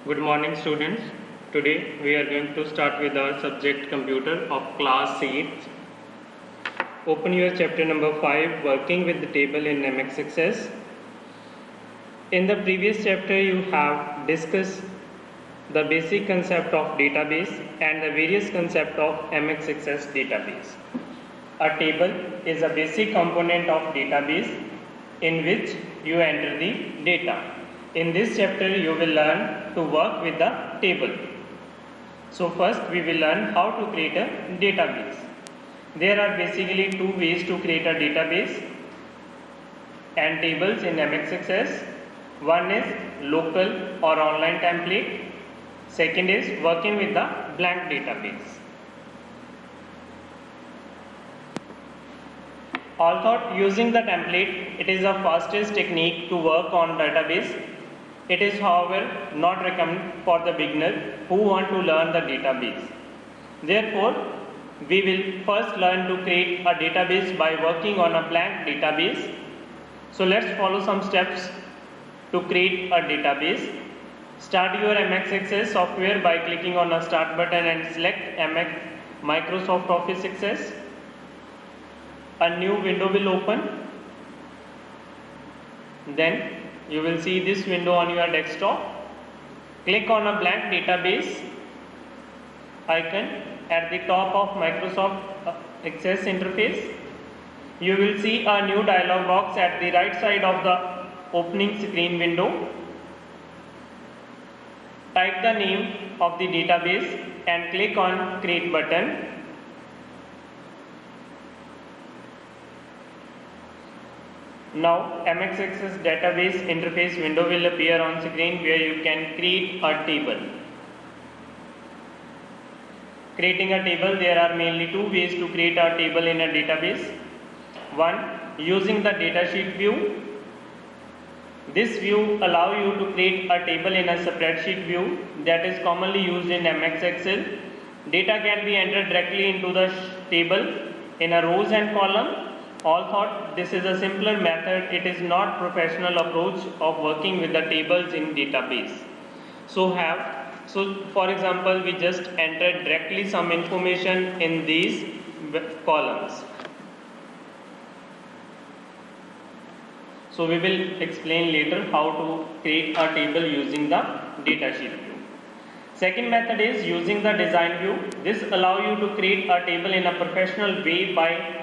Good morning, students. Today we are going to start with our subject computer of class 8. Open your chapter number 5, working with the table in MX Access. In the previous chapter you have discussed the basic concept of database and the various concept of MX Access database. A table is a basic component of database in which you enter the data. In this chapter you will learn to work with the table. So first we will learn how to create a database. There are basically two ways to create a database and tables in MX Access. One is local or online template. Second is working with the blank database. Although using the template, it is the fastest technique to work on database. It is, however, not recommended for the beginner who want to learn the database. Therefore, we will first learn to create a database by working on a blank database. So let's follow some steps to create a database. Start your MX Access software by clicking on the Start button and select Microsoft Office Access. A new window will open. Then you will see this window on your desktop. Click on a blank database icon at the top of Microsoft Access interface. You will see a new dialog box at the right side of the opening screen window. Type the name of the database and click on Create button. Now MX Access database interface window will appear on screen where you can create a table. Creating a table, there are mainly two ways to create a table in a database. One, using the datasheet view. This view allows you to create a table in a spreadsheet view that is commonly used in MX Excel. Data can be entered directly into the table in a rows and column. Although this is a simpler method, it is not professional approach of working with the tables in database. So for example, we just entered directly some information in these columns. So we will explain later how to create a table using the datasheet view. Second method is using the design view. This allows you to create a table in a professional way by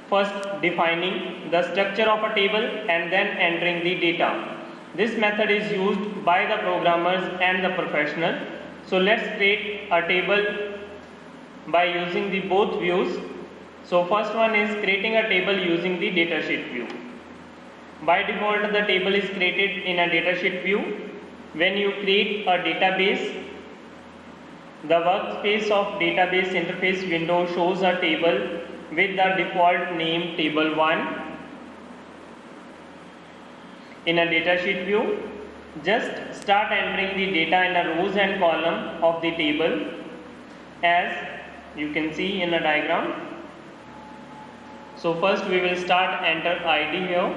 first defining the structure of a table and then entering the data. This method is used by the programmers and the professional. So let's create a table by using the both views. So first one is creating a table using the datasheet view. By default, the table is created in a datasheet view. When you create a database, the workspace of database interface window shows a table with the default name table 1. In a datasheet view, just start entering the data in a rows and column of the table as you can see in a diagram. So first we will start enter ID here,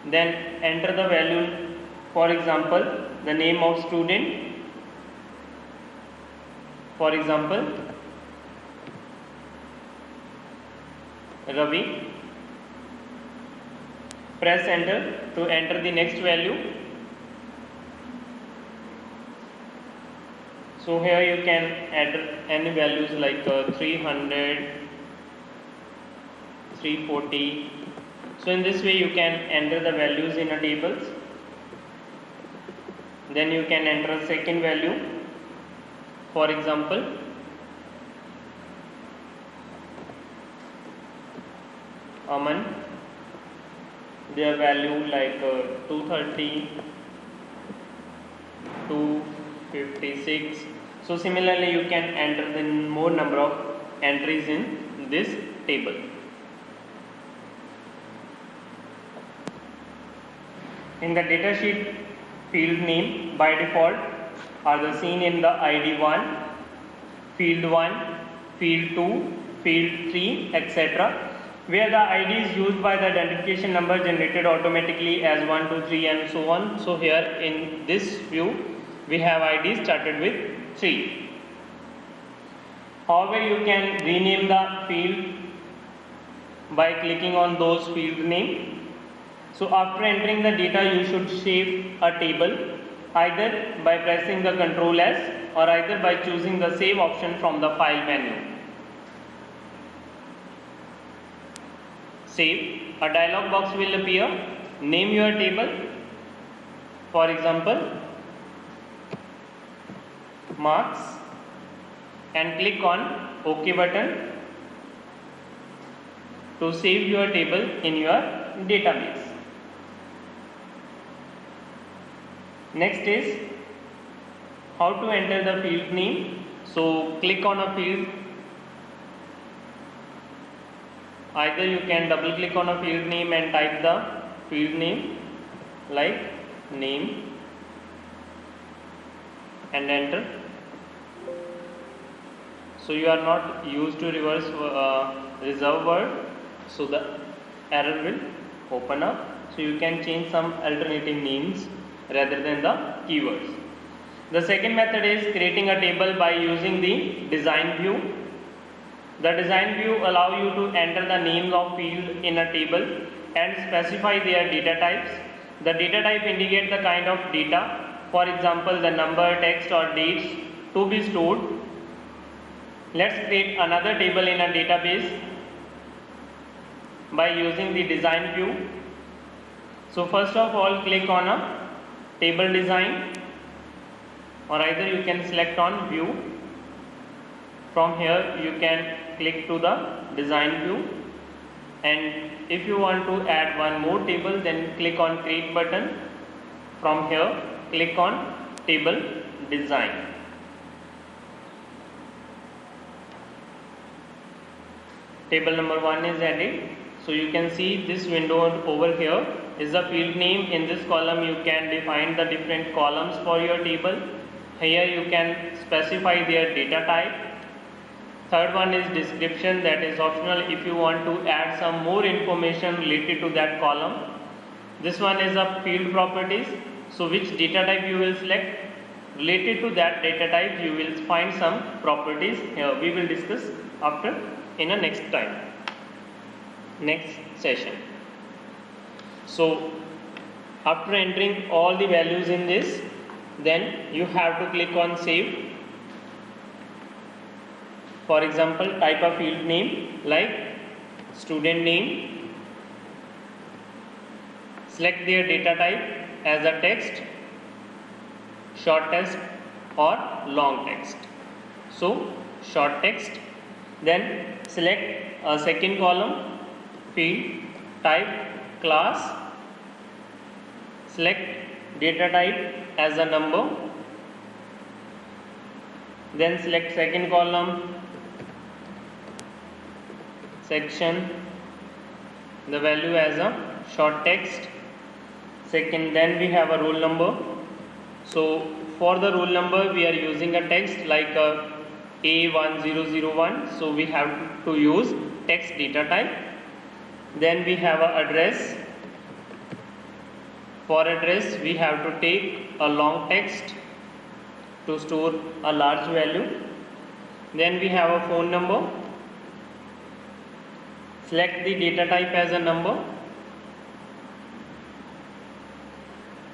then enter the value, for example the name of student, for example Ravi. Press enter to enter the next value. So here you can add any values like 300, 340. So in this way you can enter the values in a tables. Then you can enter a second value, for example Aman, their value like 230, 256. So similarly you can enter the more number of entries in this table. In the datasheet, field name by default are the seen in the ID 1, field 1, field 2, field 3, etc. where the ID is used by the identification number generated automatically as 1, 2, 3 and so on. So here in this view we have ID started with 3. However, you can rename the field by clicking on those field name. So after entering the data, you should save a table either by pressing the Ctrl S or either by choosing the save option from the file menu. Save. A dialog box will appear. Name your table. For example, marks, and click on OK button to save your table in your database. Next is how to enter the field name. So click on a field. Either you can double click on a field name and type the field name like name and enter. So you are not used to reverse reserve word, so the error will open up. So you can change some alternative names rather than the keywords. The second method is creating a table by using the design view. The design view allows you to enter the names of field in a table and specify their data types. The data type indicates the kind of data, for example the number, text or dates to be stored. Let's create another table in a database by using the design view. So first of all, click on a table design, or either you can select on view. From here you can click to the design view, and if you want to add one more table, then click on create button. From here click on table design. Table number 1 is added. So you can see this window over here is the field name. In this column you can define the different columns for your table. Here you can specify their data type. Third one is description, that is optional if you want to add some more information related to that column. This one is a field properties. So which data type you will select, related to that data type you will find some properties. Here we will discuss after in a next session. So after entering all the values in this, then you have to click on save. For example, type a field name like student name. Select their data type as a text, short text or long text. So short text. Then select a second column, field, type, class. Select data type as a number. Then select second column, section, the value as a short text. Second, then we have a roll number. So for the roll number we are using a text like A1001, so we have to use text data type. Then we have a address. For address we have to take a long text to store a large value. Then we have a phone number. Select the data type as a number.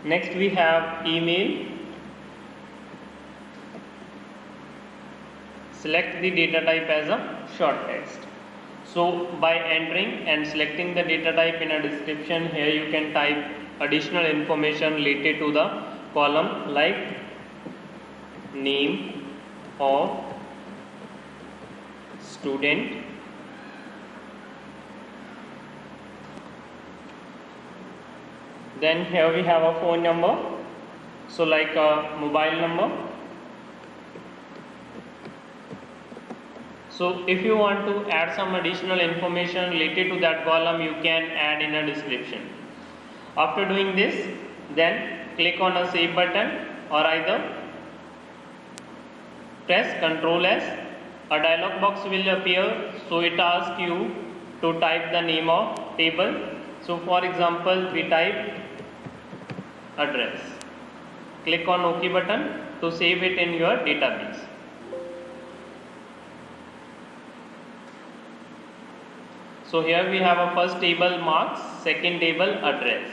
Next we have email. Select the data type as a short text. So by entering and selecting the data type in a description, here you can type additional information related to the column like name of student, then here we have a phone number, so like a mobile number. So if you want to add some additional information related to that column, you can add in a description. After doing this, then click on a save button or either press Ctrl S. A dialog box will appear, so it asks you to type the name of table. So for example, we type address. click on OK button to save it in your database. So here we have a first table marks, second table address.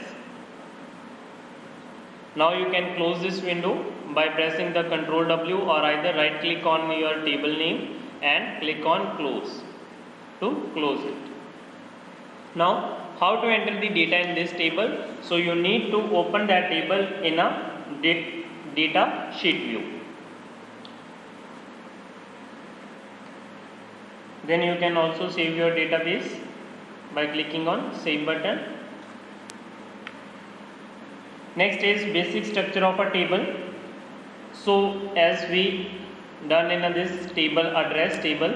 Now you can close this window by pressing the Ctrl W, or either right click on your table name and click on close to close it. Now how to enter the data in this table? So you need to open that table in a data sheet view. Then you can also save your database by clicking on save button. Next is basic structure of a table. So as we done in this table address table,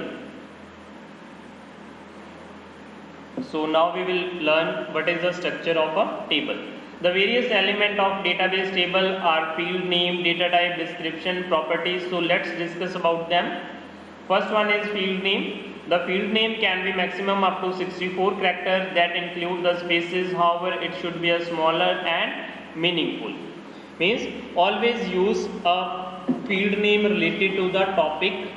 so now we will learn what is the structure of a table. The various elements of database table are field name, data type, description, properties. So let's discuss about them. First one is field name. The field name can be maximum up to 64 characters, that include the spaces. However, it should be a smaller and meaningful. Means always use a field name related to the topic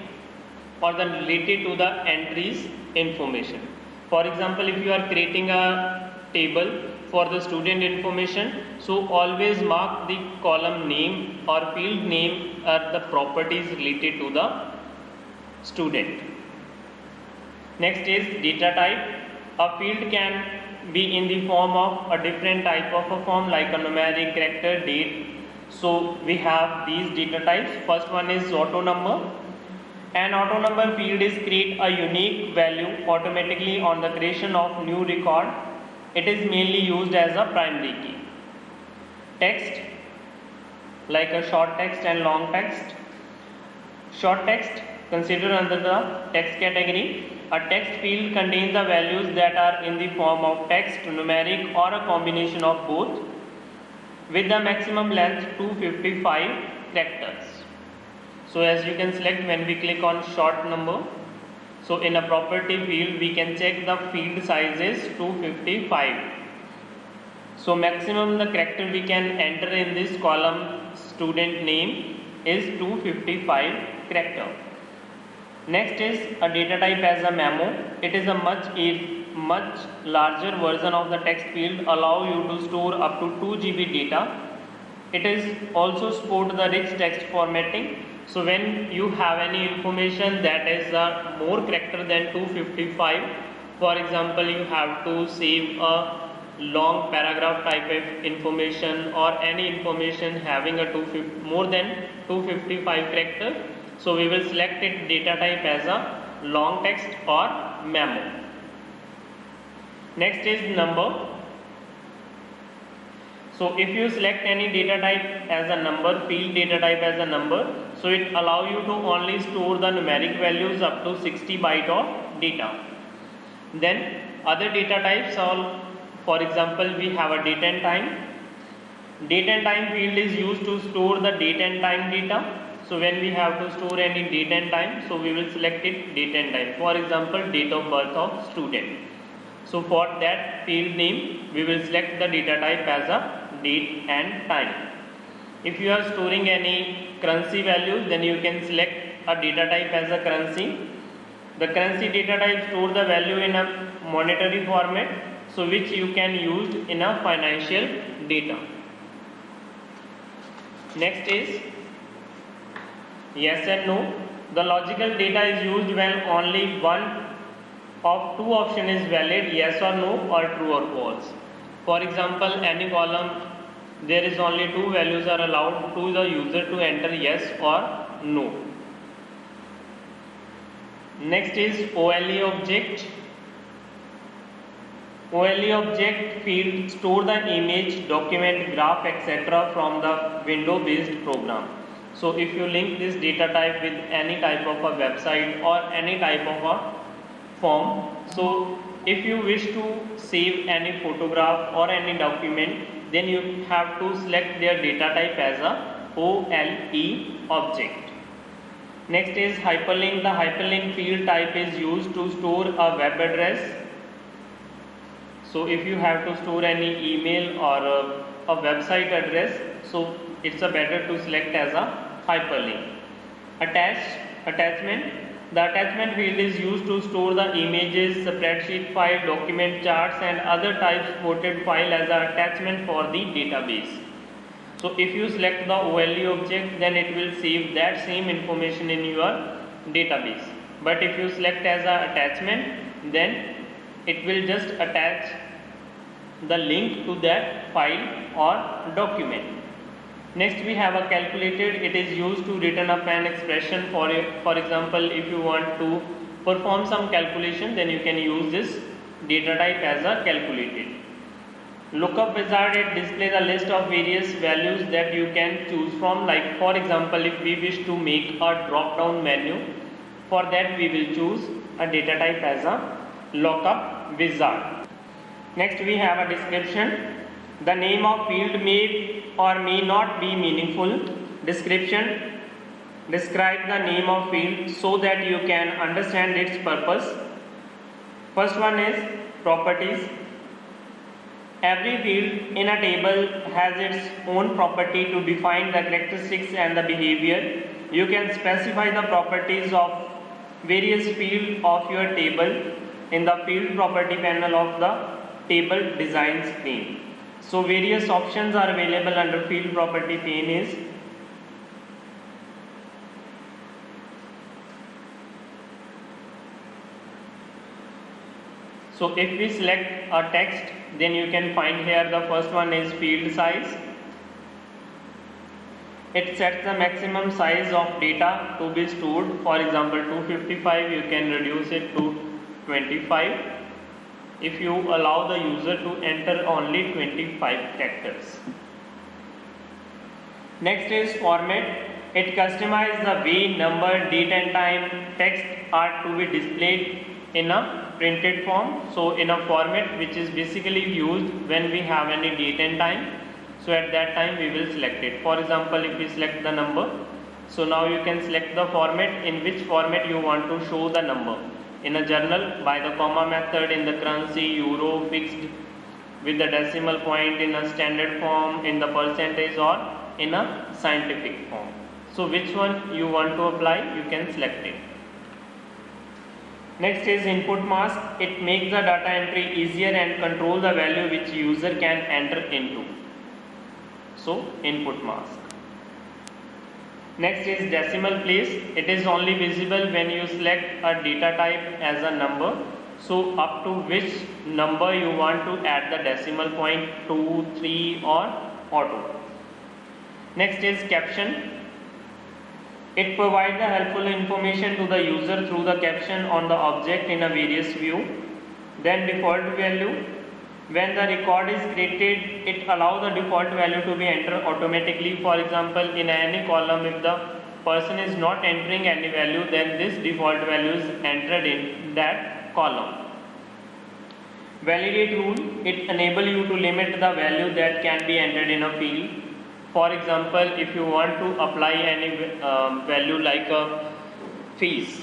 or the related to the entries information. For example, if you are creating a table for the student information, so always mark the column name or field name or the properties related to the student. Next is data type. A field can be in the form of a different type of a form, like a numeric, character, date. So we have these data types. First one is auto number. An auto number field is create a unique value automatically on the creation of new record. It is mainly used as a primary key. Text, like a short text and long text. Short text considered under the text category. A text field contains the values that are in the form of text, numeric, or a combination of both, with the maximum length 255 characters. So as you can select when we click on short number, so in a property field we can check the field size is 255. So maximum the character we can enter in this column student name is 255 character. Next is a data type as a memo. It is a much larger version of the text field, allow you to store up to 2 GB data. It is also support the rich text formatting. So when you have any information that is more character than 255, for example, you have to save a long paragraph type of information or any information having a more than 255 character. So we will select it data type as a long text or memo. Next is number. So if you select any data type as a number, field data type as a number, so it allow you to only store the numeric values up to 60 byte of data. Then other data types are, for example, we have a date and time. Date and time field is used to store the date and time data. So when we have to store any date and time, so we will select it date and time. For example, date of birth of student. So for that field name, we will select the data type as a date and time. If you are storing any currency values, then you can select a data type as a currency. The currency data type store the value in a monetary format, so which you can use in a financial data. Next is yes and no. The logical data is used when only one of two options is valid, yes or no, or true or false. For example, any column there is only two values are allowed to the user to enter yes or no. Next is OLE object. OLE object field store the image, document, graph, etc. from the window based program. So if you link this data type with any type of a website or any type of a form, so if you wish to save any photograph or any document, then you have to select their data type as a OLE object. Next is hyperlink. The hyperlink field type is used to store a web address. So if you have to store any email or a website address, so it's a better to select as a hyperlink. Attachment. The attachment field is used to store the images, spreadsheet file, document, charts and other types quoted file as an attachment for the database. So if you select the OLE object, then it will save that same information in your database. But if you select as an attachment, then it will just attach the link to that file or document. Next we have a calculated. It is used to return up an expression. For example, if you want to perform some calculation, then you can use this data type as a calculated. Lookup wizard, it displays a list of various values that you can choose from. Like for example, if we wish to make a drop down menu, for that we will choose a data type as a lookup wizard. Next we have a description. The name of field may or may not be meaningful. Description. Describe the name of field so that you can understand its purpose. First one is properties. Every field in a table has its own property to define the characteristics and the behavior. You can specify the properties of various fields of your table in the field property panel of the table design screen. So various options are available under field property pane is so if we select a text, then you can find here the first one is field size. It sets the maximum size of data to be stored. For example, 255, you can reduce it to 25 if you allow the user to enter only 25 characters. Next is format. It customizes the way number, date and time text are to be displayed in a printed form. So in a format which is basically used when we have any date and time. So at that time we will select it. For example, if we select the number, so now you can select the format, in which format you want to show the number. In a journal, by the comma method, in the currency, euro, fixed with the decimal point, in a standard form, in the percentage, or in a scientific form. So which one you want to apply, you can select it. Next is input mask. It makes the data entry easier and control the value which user can enter into. So input mask. Next is decimal place. It is only visible when you select a data type as a number. So up to which number you want to add the decimal point, 2, 3 or auto. Next is caption. It provides the helpful information to the user through the caption on the object in a various view. Then default value. When the record is created, it allows the default value to be entered automatically. For example, in any column, if the person is not entering any value, then this default value is entered in that column. Validate rule. It enables you to limit the value that can be entered in a field. For example, if you want to apply any value like a fees,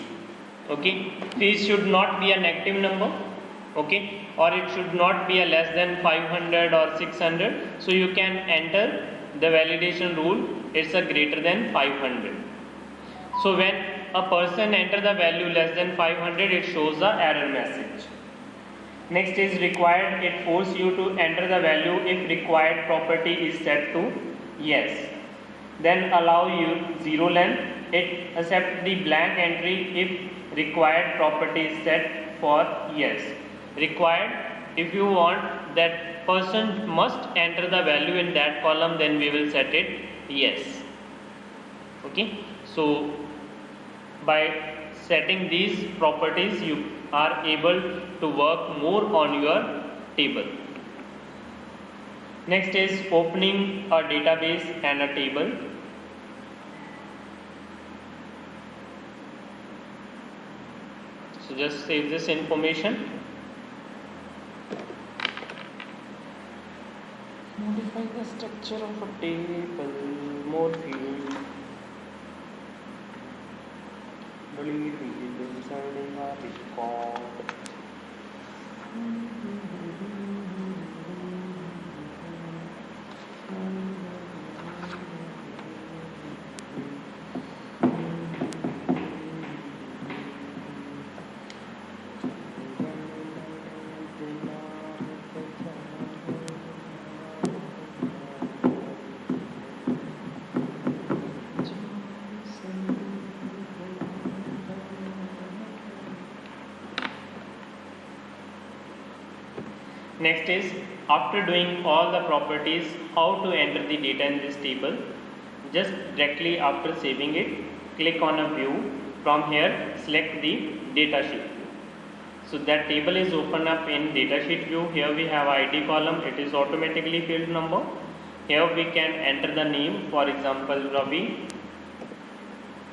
okay, fees should not be a negative number, okay, or it should not be a less than 500 or 600. So you can enter the validation rule, it's a greater than 500. So when a person enter the value less than 500, it shows the error message. Next is required. It forces you to enter the value if required property is set to yes. Then allow you zero length. It accepts the blank entry if required property is set for yes. Required, if you want that person must enter the value in that column, then we will set it yes. Okay, so by setting these properties, you are able to work more on your table. Next is opening a database and a table. So just save this information. Modify the structure of a table, more field. Delete field inside in the record. Next is, after doing all the properties, how to enter the data in this table. Just directly after saving it, click on a view. From here, select the datasheet view. So that table is open up in datasheet view. Here we have ID column, it is automatically field number. Here we can enter the name, for example Ravi.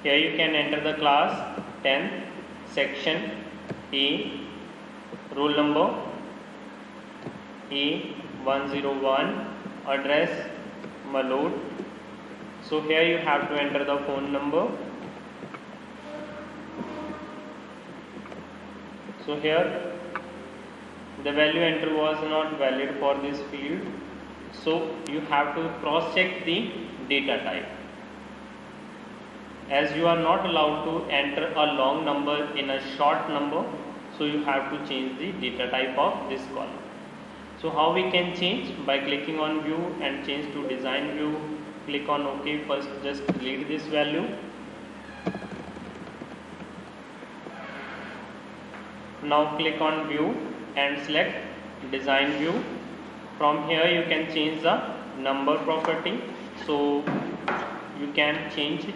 Here you can enter the class 10th, section A, roll number A101, address Malod. So here you have to enter the phone number. So here the value entered was not valid for this field. So you have to cross check the data type. As you are not allowed to enter a long number in a short number, so you have to change the data type of this column. So how we can change? By clicking on view and change to design view. Click on OK. First just delete this value. Now click on view and select design view. From here you can change the number property. So you can change it.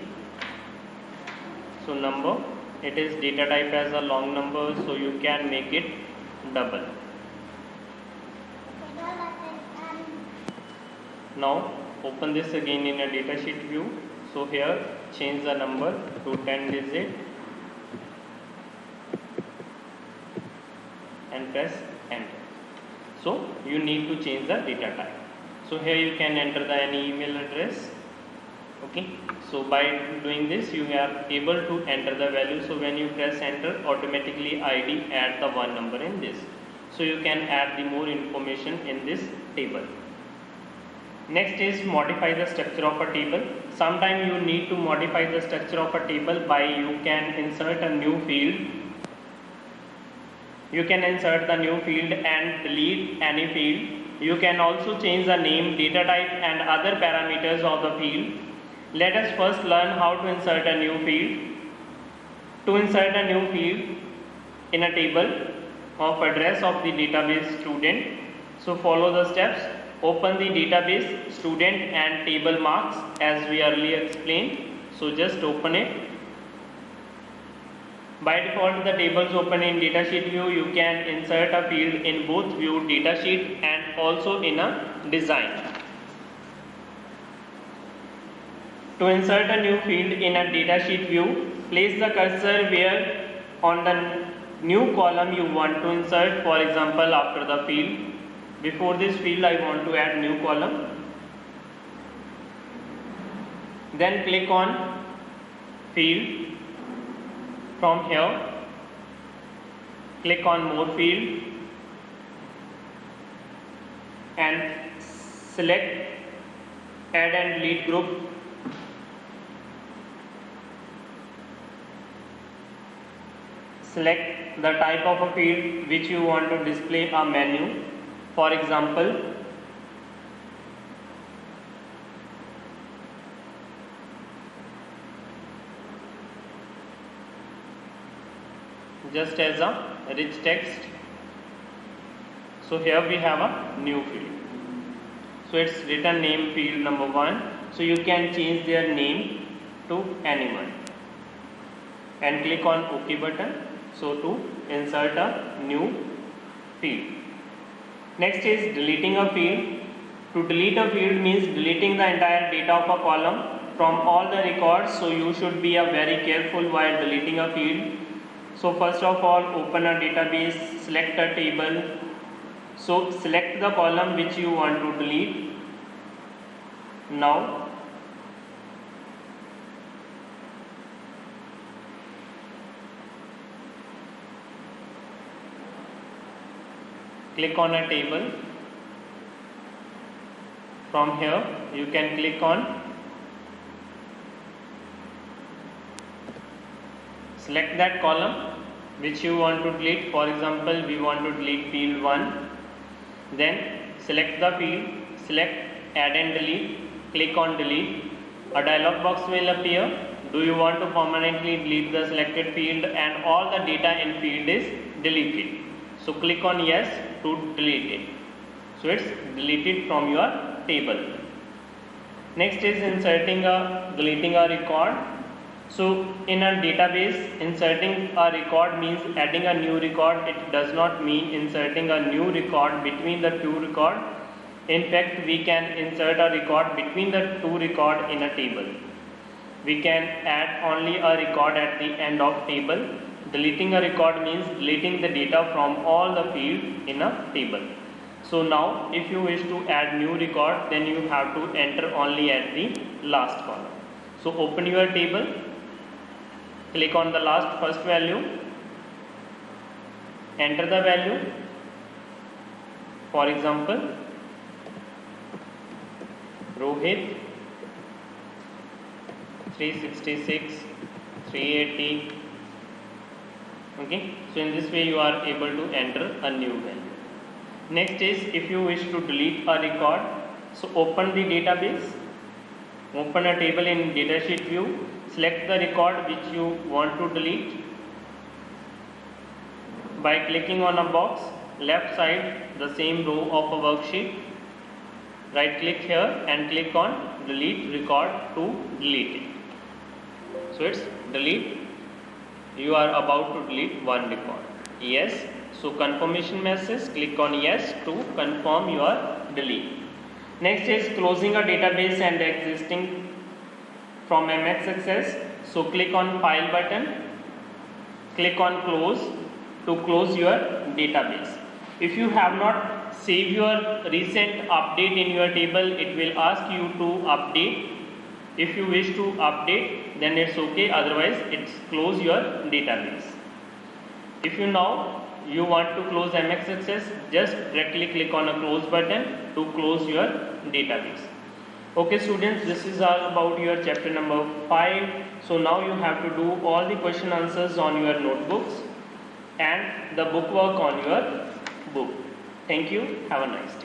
So number, it is data type as a long number, so you can make it double. Now open this again in a datasheet view. So here change the number to 10 digit and press enter. So you need to change the data type. So here you can enter the any email address. Okay, so by doing this you are able to enter the value. So when you press enter, automatically ID add the one number in this. So you can add the more information in this table. Next is modify the structure of a table. Sometime you need to modify the structure of a table by you can insert a new field. You can insert the new field and delete any field. You can also change the name, data type and other parameters of the field. Let us first learn how to insert a new field. To insert a new field in a table of address of the database student, so follow the steps. Open the database student and table marks as we earlier explained. So just open it. By default the tables open in datasheet view. You can insert a field in both view, datasheet and also in a design. To insert a new field in a datasheet view, place the cursor where on the new column you want to insert. For example, after the field, before this field I want to add new column. Then click on field. From here, click on more field and select add and delete group. Select the type of a field which you want to display a menu. For example, just as a rich text. So here we have a new field. So it's written name field number 1. So you can change their name to anyone and click on OK button. So to insert a new field. Next is deleting a field. To delete a field means deleting the entire data of a column from all the records. So you should be very careful while deleting a field. So first of all, open a database, select a table. So select the column which you want to delete. Now click on a table. From here you can click on select that column which you want to delete. For example, we want to delete field 1. Then select the field, select add and delete, click on delete. A dialog box will appear. Do you want to permanently delete the selected field and all the data in field is deleted? So click on yes to delete it. So it's deleted from your table. Next is deleting a record. So in a database, inserting a record means adding a new record. It does not mean inserting a new record between the two records. In fact, we can insert a record between the two records in a table. We can add only a record at the end of table. Deleting a record means deleting the data from all the fields in a table. So now if you wish to add new record, then you have to enter only at the last column. So open your table, click on the last first value, enter the value. For example, Rohit 366 380. Okay, so in this way you are able to enter a new value. Next is if you wish to delete a record, so open the database, open a table in datasheet view, select the record which you want to delete by clicking on a box left side the same row of a worksheet. Right click here and click on delete record to delete it. So it's delete. You are about to delete one record. Yes. So confirmation message, click on yes to confirm your delete. Next is closing a database and existing from MX Access. So click on file button, click on close to close your database. If you have not saved your recent update in your table, it will ask you to update. If you wish to update, then it's okay, otherwise it's close your database. If you want to close MX Access, just directly click on a close button to close your database. Okay students, this is all about your chapter number 5. So now you have to do all the question answers on your notebooks and the book work on your book. Thank you. Have a nice day.